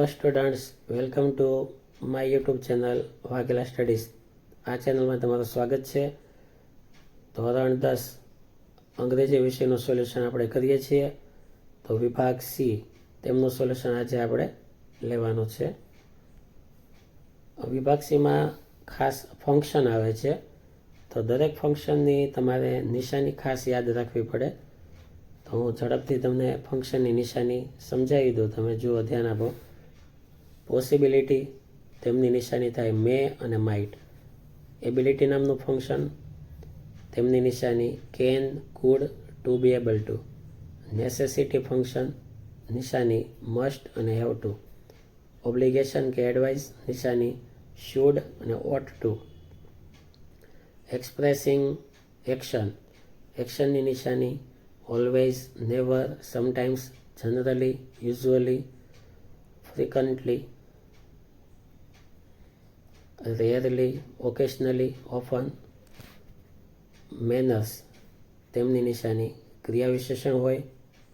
Students, welcome to my YouTube channel Vaghela studies. આ ચેનલમાં તમારું સ્વાગત છે. ધોરણ 10 અંગ્રેજી વિષયનું સોલ્યુશન આપણે કરીએ છીએ. તો વિભાગ સી તેમનું સોલ્યુશન આજે આપણે લેવાનું છે. વિભાગ સીમાં ખાસ ફંક્શન આવે છે. તો દરેક ફંક્શનની તમારે નિશાની ખાસ યાદ રાખવી પડે. તો હું ઝડપથી તમને ફંક્શનની નિશાની સમજાવી દઉં. તમે જુઓ, ધ્યાન આપો. પોસિબિલિટી, તેમની નિશાની થાય મે અને માઇટ. એબિલિટી નામનું ફંક્શન, તેમની નિશાની can, could, to be able to. Necessity function, નિશાની મસ્ટ અને હેવ ટુ. ઓબ્લિગેશન કે એડવાઇસ, નિશાની શુડ અને ઓટ ટુ. એક્સપ્રેસિંગ એક્શન, એક્શનની નિશાની always, never, sometimes, generally, usually, frequently, rarely, occasionally, often. Manners, તેમની નિશાની ક્રિયા વિશેષણ હોય,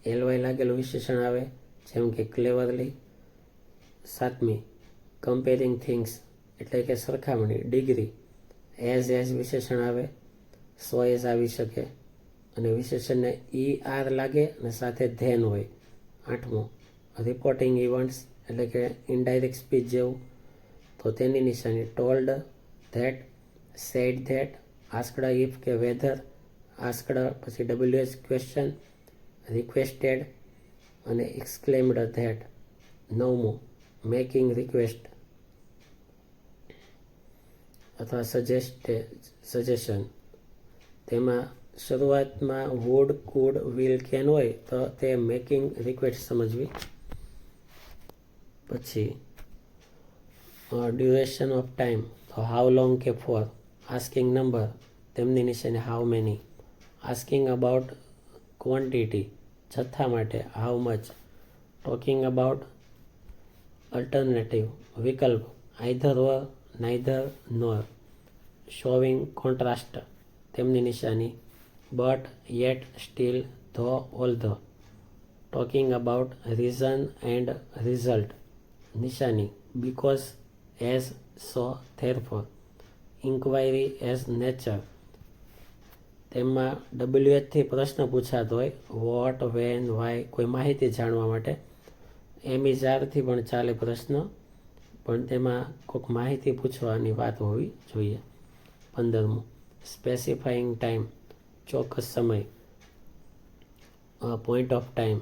એલવાય લાગેલું વિશેષણ આવે, જેમ કે ક્લેવરલી. 7મી, કમ્પેરિંગ થિંગ્સ, એટલે કે સરખામણી, ડિગ્રી. એઝ વિશેષણ આવે, સો એઝ આવી શકે અને વિશેષણને આર લાગે અને સાથે ધેન હોય. 8મું, રિપોર્ટિંગ ઇવન્ટ્સ, એટલે કે ઇનડાયરેક્ટ સ્પીચ જેવું. તો તેની નિશાની told, that, said that, asked if કે વેધર, આસ્કડ પછી WH ક્વેશ્ચન, રિક્વેસ્ટેડ અને એક્સક્લેમ્ડ ધેટ. 9મું, મેકિંગ રિક્વેસ્ટ અથવા સજેશન. તેમાં શરૂઆતમાં વુડ, કુડ, વિલ, કેન હોય તો તે મેકિંગ રિક્વેસ્ટ સમજવી. પછી ડ્યુરેશન ઓફ ટાઈમ, તો હાઉ લોંગ કે ફોર. આસ્કિંગ નંબર, તેમની નિશાની how many. Asking about quantity, જથ્થા માટે how much. Talking about alternative, વિકલ્પ either or, neither nor. Showing contrast, તેમની નિશાની but, yet, still, though, although. Talking about reason and result, નિશાની because, as, so, therefore. Inquiry as nature, તેમાં WH થી પ્રશ્ન પૂછાતો હોય, વોટ, વેન, વાય, કોઈ માહિતી જાણવા માટે. એમિઝારથી પણ ચાલે પ્રશ્ન, પણ તેમાં કોઈક માહિતી પૂછવાની વાત હોવી જોઈએ. 15મું, સ્પેસિફાઈંગ ટાઈમ, ચોક્કસ સમય. પોઈન્ટ ઓફ ટાઈમ,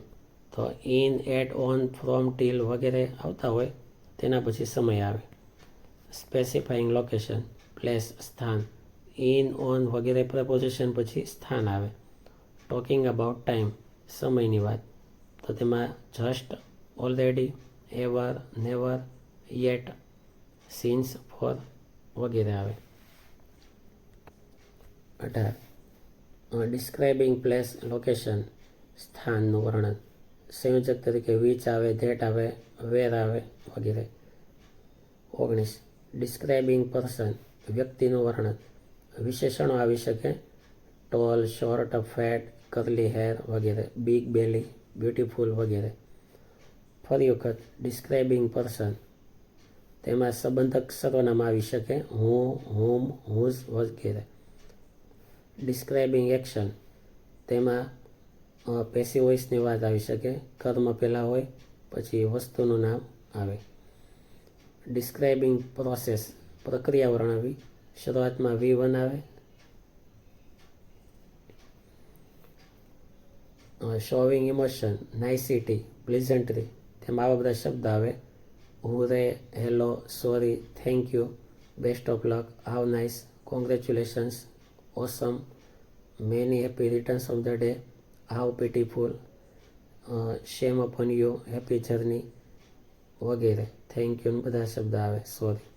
તો in, at, on, from, till વગેરે આવતા હોય તેના પછી સમય આવે. સ્પેસિફાઈંગ લોકેશન, પ્લેસ, સ્થાન. ઇન, ઓન વગેરે પ્રપોઝિશન પછી સ્થાન આવે. ટોકિંગ અબાઉટ ટાઈમ, સમયની વાત. તો તેમાં just, already, ever, never, yet, since, for વગેરે આવે. 18, ડિસ્ક્રાઇબિંગ પ્લેસ, લોકેશન, સ્થાનનું વર્ણન. સંયોજક તરીકે વિચ આવે, ધેટ આવે, વેર આવે વગેરે. 19, ડિસ્ક્રાઇબિંગ પર્સન, વ્યક્તિનું વર્ણન. વિશેષણો આવી શકે, tall, short, fat, curly hair વગેરે. બિગ બેલી, બ્યુટીફુલ વગેરે. ફરી વખત ડિસ્ક્રાઇબિંગ પર્સન, તેમાં સંબંધક સર્વનામ આવી શકે, હું, હુમ, હુઝ વગેરે. ડિસ્ક્રાઇબિંગ એક્શન, તેમાં પેસિવ વોઇસની વાત આવી શકે, કર્મ પહેલાં હોય પછી વસ્તુનું નામ આવે. ડિસ્ક્રાઇબિંગ પ્રોસેસ, પ્રક્રિયા વર્ણવી, શરૂઆતમાં V1 આવે. શોવિંગ ઇમોશન, નાઇસિટી, પ્લીઝન્ટરી, તેમાં આવા બધા શબ્દ આવે. Hurray, hello, sorry, thank you, best of luck, how nice, congratulations, awesome, many happy returns of the day, how pitiful, shame upon you, happy journey વગેરે. થેન્ક યુ બધા શબ્દ આવે. સોરી.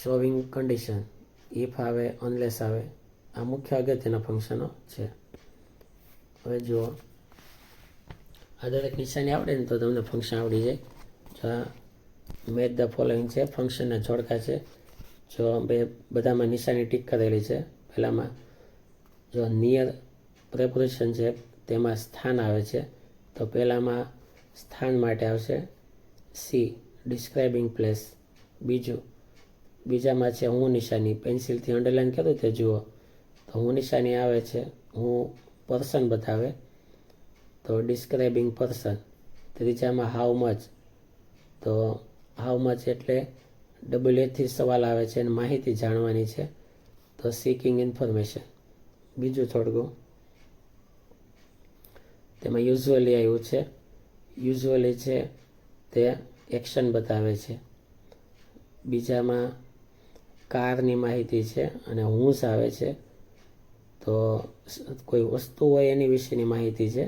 શોવિંગ કન્ડિશન, ઇફ આવે, unless આવે. આ મુખ્ય અગત્યના ફંક્શનો છે. હવે જુઓ, આ દરેક નિશાની આવડે ને તો તમને ફંક્શન આવડી જાય. જો આ મેચ ધ ફોલોઈંગ છે, ફંક્શનના જોડકા છે. જો બધામાં નિશાની ટીક કરેલી છે. પહેલામાં જો નિયર પ્રેપોઝિશન છે તેમાં સ્થાન આવે છે. તો પહેલામાં સ્થાન માટે આવશે સી ડિસ્ક્રાઇબિંગ પ્લેસ. બીજામાં છે હું નિશાની, પેન્સિલથી અંડરલાઇન કરું તે જુઓ. તો હું નિશાની આવે છે, હું પર્સન બતાવે તો ડિસ્ક્રાઇબિંગ પર્સન. ત્રીજામાં હાઉ મચ, તો હાઉ મચ એટલે WH સવાલ આવે છે અને માહિતી જાણવાની છે, તો સીકિંગ ઇન્ફોર્મેશન. બીજું થોડું તેમાં યુઝ્યુઅલી આવ્યું છે. યુઝ્યુઅલી છે તે એક્શન બતાવે છે. બીજામાં કારની માહિતી છે અને હુંસ આવે છે, તો કોઈ વસ્તુ હોય એની વિશેની માહિતી છે,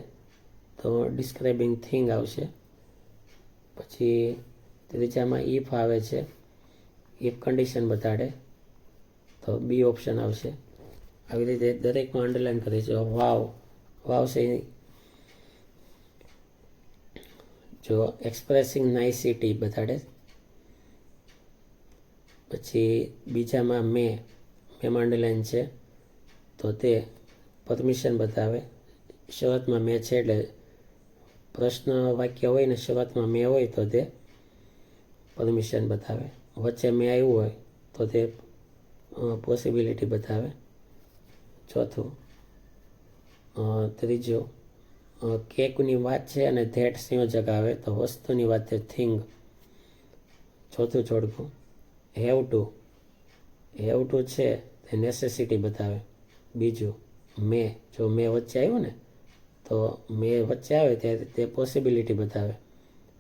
તો ડિસ્ક્રાઇબિંગ થિંગ આવશે. પછી ત્રીજામાં ઇફ આવે છે, ઇફ કન્ડિશન બતાડે તો બી ઓપ્શન આવશે. આવી રીતે દરેકમાં અંડરલાઇન કરી છે. વાવ છે જો એક્સપ્રેસિંગ નાઇસિટી બતાડે. પછી બીજામાં મેમાં અંડરલાઇન છે તો તે પરમિશન બતાવે. શરૂઆતમાં મેં છે એટલે પ્રશ્ન વાક્ય હોય ને શરૂઆતમાં મેં હોય તો તે પરમિશન બતાવે. વચ્ચે મેં આવ્યું હોય તો તે પોસિબિલિટી બતાવે. ત્રીજું કેકની વાત છે અને ધેટ સંયોજક આવે તો વસ્તુની વાત છે થિંગ. ચોથું જોડકું હેવ ટુ છે તે નેસેસિટી બતાવે. બીજું જો મેં વચ્ચે આવ્યું ને તો મેં વચ્ચે આવે ત્યારે તે પોસિબિલિટી બતાવે.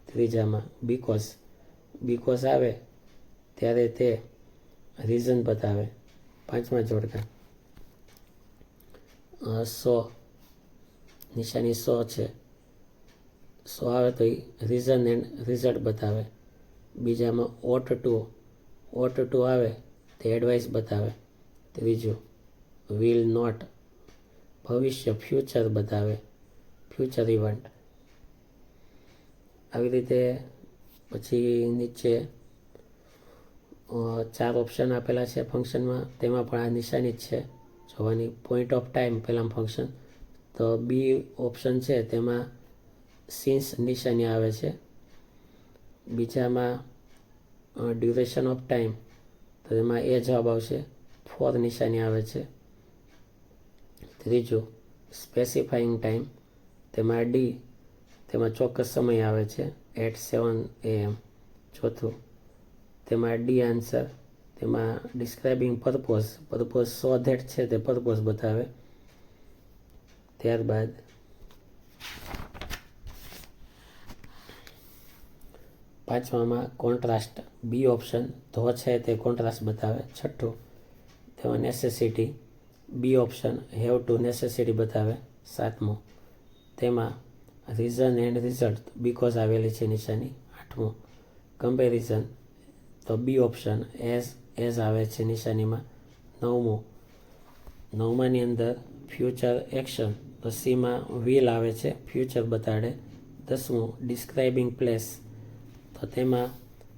ત્રીજામાં બીકોઝ આવે ત્યારે તે રીઝન બતાવે. પાંચમા જોડકા નિશાની છે. આવે તો રીઝન એન્ડ રિઝલ્ટ બતાવે. બીજામાં ઓટ ટુ આવે તે એડવાઇસ બતાવે. ત્રીજું વિલ નોટ ભવિષ્ય ફ્યુચર બતાવે, ફ્યુચર ઇવેન્ટ. આવી રીતે પછી નીચે 4 ઓપ્શન આપેલા છે ફંક્શનમાં, તેમાં પણ આ નિશાની જ છે જોવાની. પોઈન્ટ ઓફ ટાઈમ પહેલાં ફંક્શન, તો બી ઓપ્શન છે તેમાં સિન્સ નિશાની આવે છે. બીજામાં ડ્યુરેશન ઓફ ટાઈમ, તો એમાં એ જવાબ આવશે. ફોર નિશાની આવે છે. ત્રીજું સ્પેસિફાઈંગ ટાઈમ, તેમાં ડી, તેમાં ચોક્કસ સમય આવે છે એટ 7 AM. ચોથું તેમાં ડી આન્સર, તેમાં ડિસ્ક્રાઇબિંગ પર્પોઝ સો ધેટ છે તે પર્પોઝ બતાવે. ત્યારબાદ પાંચમામાં કોન્ટ્રાસ્ટ, બી ઓપ્શન છે તે કોન્ટ્રાસ્ટ બતાવે. છઠ્ઠું તેમાં necessity, be option have to necessity બતાવે. સાતમું તેમાં રીઝન એન્ડ રિઝલ્ટ, બીકોઝ આવેલી છે નિશાની. આઠમું કમ્પેરિઝન, તો બી ઓપ્શન એઝ આવે છે નિશાનીમાં. નવમાની અંદર ફ્યુચર એક્શન, તો સીમાં વિલ આવે છે, ફ્યુચર બતાડે. 10મું ડિસ્ક્રાઇબિંગ પ્લેસ, તો તેમાં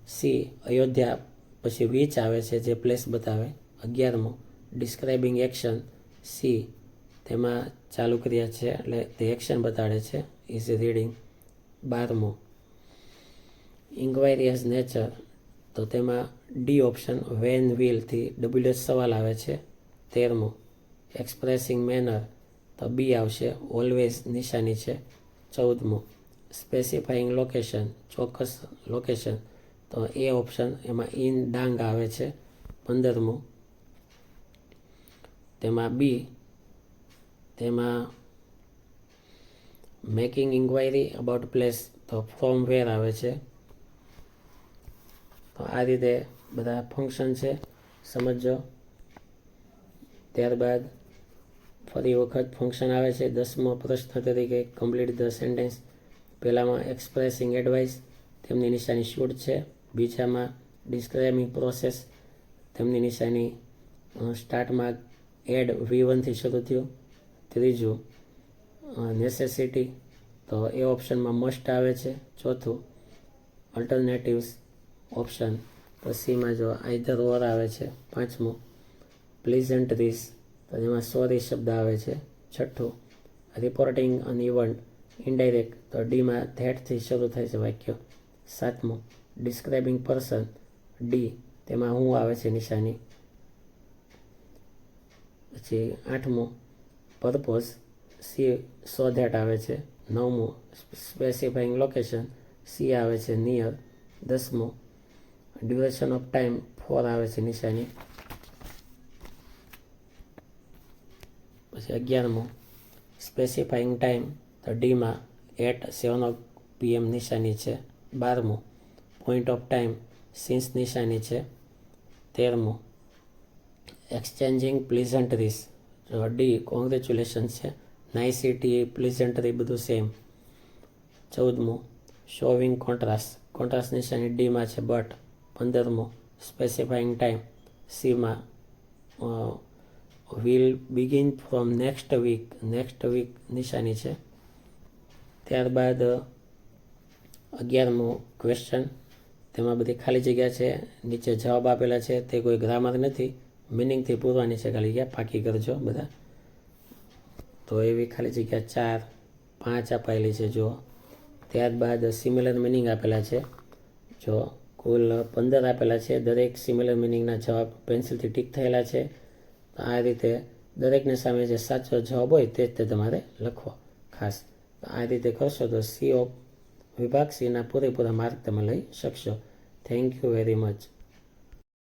સી અયોધ્યા પછી વિચ આવે છે જે પ્લેસ બતાવે. 11મું ડિસ્ક્રાઇબિંગ એક્શન, સી તેમાં ચાલુ ક્રિયા છે એટલે તે એક્શન બતાડે છે, ઇઝ રીડિંગ. 12મું ઇન્ક્વાયરી એઝ નેચર, તો તેમાં ડી ઓપ્શન વેન વિલથી WH સવાલ આવે છે. 13મું એક્સપ્રેસિંગ મેનર, તો બી આવશે, ઓલવેઝ નિશાની છે. 14મું સ્પેસિફાઈંગ લોકેશન, ચોક્કસ લોકેશન, તો એ ઓપ્શન એમાં ઇન ડાંગ આવે છે. 15મું તેમાં બી, તેમાં મેકિંગ ઇન્ક્વાયરી અબાઉટ પ્લેસ, તો ફ્રોમ વેર આવે છે. તો આ રીતે બધા ફંક્શન છે, સમજો. ત્યારબાદ ફરી વખત ફંક્શન આવે છે 10મો પ્રશ્ન તરીકે કમ્પ્લીટ ધ સેન્ટેન્સ. પહેલામાં એક્સપ્રેસિંગ એડવાઇસ, તેમની નિશાની શુડ છે. બીજામાં ડિસ્ક્રાઇબિંગ પ્રોસેસ, તેમની નિશાની સ્ટાર્ટમાં એડ V1 થી શરૂ થયું. ત્રીજું નેસેસિટી, તો એ ઓપ્શનમાં મસ્ટ આવે છે. ચોથું અલ્ટરનેટિવ્સ ઓપ્શન, તો સીમાં જો આઈધર ઓર આવે છે. પાંચમું પ્લીઝન્ટરીઝ, તો જેમાં સોરી શબ્દ આવે છે. છઠ્ઠું રિપોર્ટિંગ અન ઇવન્ટ ઇનડાયરેક્ટ, તો ડીમાં ધેટથી શરૂ થાય છે વાક્ય. 7મું ડિસ્ક્રાઇબિંગ પર્સન, ડી તેમાં હું આવે છે નિશાની. પછી 8મું પર્પોઝ, સી સો ધેટ આવે છે. 9મું સ્પેસિફાઈંગ લોકેશન, સી આવે છે નિયર. 10મું ડ્યુરેશન ઓફ ટાઈમ, 4 આવે છે નિશાની. પછી 11મું સ્પેસિફાઈંગ ટાઈમ, તો ડીમાં 7 PM નિશાની છે. 12મું પોઈન્ટ ઓફ ટાઈમ, સિન્સ નિશાની છે. 13મું એક્સચેન્જિંગ પ્લીઝન્ટરીઝ, તો ડી કોંગ્રેચ્યુલેશન છે. નાઇસિટી, પ્લીઝન્ટરી બધું સેમ. 14મું શોવિંગ કોન્ટ્રાસ્ટ, કોન્ટ્રાસ્ટ નિશાની ડીમાં છે બટ. 15મું સ્પેસિફાઈંગ ટાઈમ, સીમાં will begin from next week નિશાની છે. ત્યારબાદ 11મું ક્વેશ્ચન, તેમાં બધી ખાલી જગ્યા છે. નીચે જવાબ આપેલા છે, તે કોઈ ગ્રામર નથી, મિનિંગથી પૂરવાની છે ખાલી જગ્યા, પાકી કરજો બધા. તો એવી ખાલી જગ્યા 4, 5 અપાયેલી છે જો. ત્યારબાદ સિમિલર મિનિંગ આપેલા છે જો, કુલ 15 આપેલા છે. દરેક સિમિલર મિનિંગના જવાબ પેન્સિલથી ટીક થયેલા છે. આ રીતે દરેકની સામે જે સાચો જવાબ હોય તે તમારે લખવો ખાસ. આ રીતે કરશો તો વિભાગ સીના પૂરેપૂરા માર્ક તમે લઈ શકશો. Thank you very much.